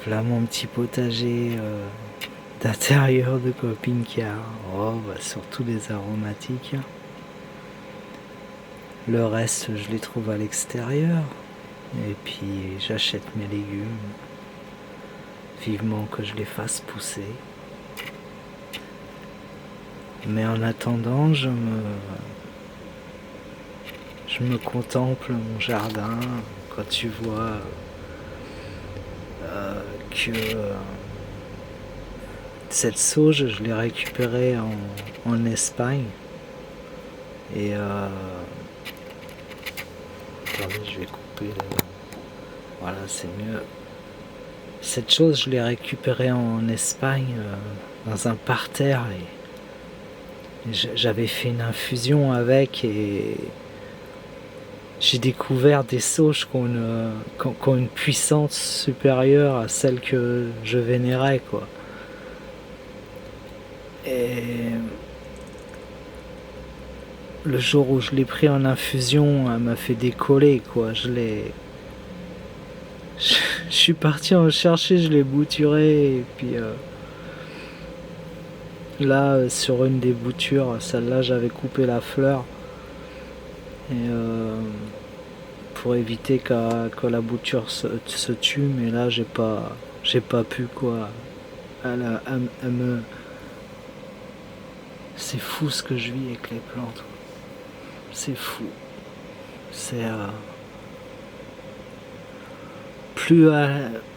Voilà mon petit potager d'intérieur de camping-car. Oh, bah, surtout les aromatiques. Le reste, je les trouve à l'extérieur. Et puis, j'achète mes légumes. Vivement que je les fasse pousser. Mais en attendant, je me contemple mon jardin. Quand tu vois que cette sauge, je l'ai récupérée en Espagne. Et attendez, je vais couper voilà, c'est mieux. Cette chose, je l'ai récupérée en Espagne dans un parterre et j'avais fait une infusion avec et j'ai découvert des sauges qui ont une puissance supérieure à celle que je vénérais, quoi. Et le jour où je l'ai pris en infusion, elle m'a fait décoller, quoi. Je suis parti en chercher, je l'ai bouturé et puis là, sur une des boutures, celle-là, j'avais coupé la fleur et pour éviter que la bouture se tue, mais là, j'ai pas pu, quoi. Elle me... C'est fou ce que je vis avec les plantes. C'est fou. C'est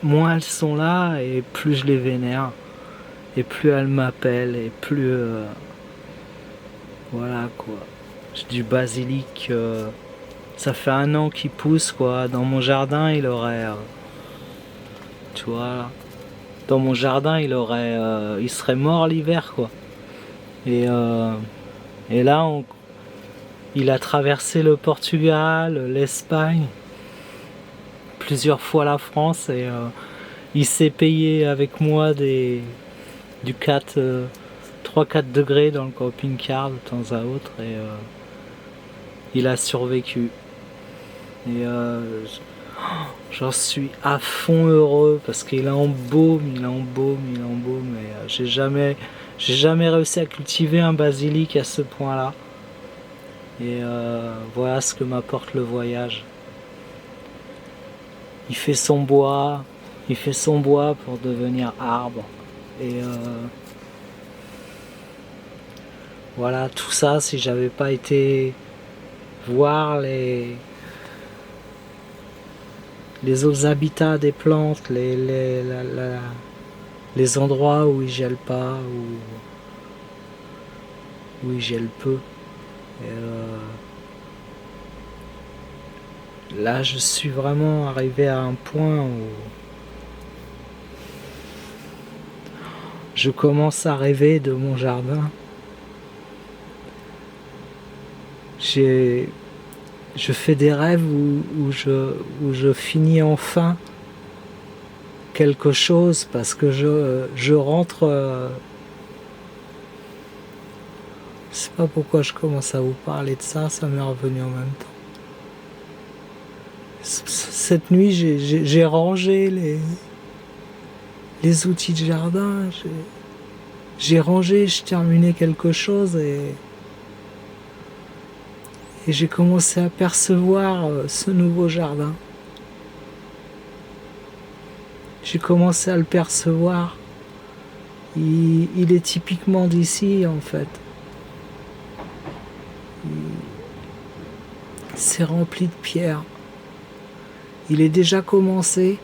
moins elles sont là et plus je les vénère et plus elles m'appellent et plus voilà, quoi. J'ai du basilic, ça fait 1 an qu'il pousse, quoi. Dans mon jardin il aurait tu vois, dans mon jardin il serait mort l'hiver, quoi. Et là il a traversé le Portugal, l'Espagne, plusieurs fois la France et il s'est payé avec moi du 3-4 degrés dans le camping-car de temps à autre et il a survécu. Et j'en suis à fond heureux parce qu'il embaume et j'ai jamais réussi à cultiver un basilic à ce point-là. Et voilà ce que m'apporte le voyage. Il fait son bois pour devenir arbre. Et voilà, tout ça, si j'avais pas été voir les autres habitats des plantes, les endroits où ils gèlent pas, où ils gèlent peu. Et là, je suis vraiment arrivé à un point où je commence à rêver de mon jardin. Je fais des rêves où je finis enfin quelque chose parce que je rentre. Je sais pas pourquoi je commence à vous parler de ça, ça m'est revenu en même temps. Cette nuit, j'ai rangé les outils de jardin, j'ai rangé, je terminais quelque chose et j'ai commencé à percevoir ce nouveau jardin. J'ai commencé à le percevoir. Il est typiquement d'ici, en fait. C'est rempli de pierres. Il est déjà commencé.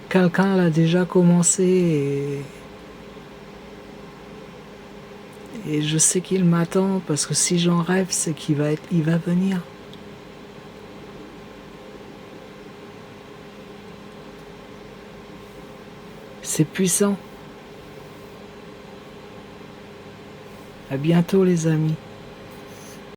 Quelqu'un l'a déjà commencé et je sais qu'il m'attend parce que si j'en rêve, c'est il va venir. C'est puissant. À bientôt les amis.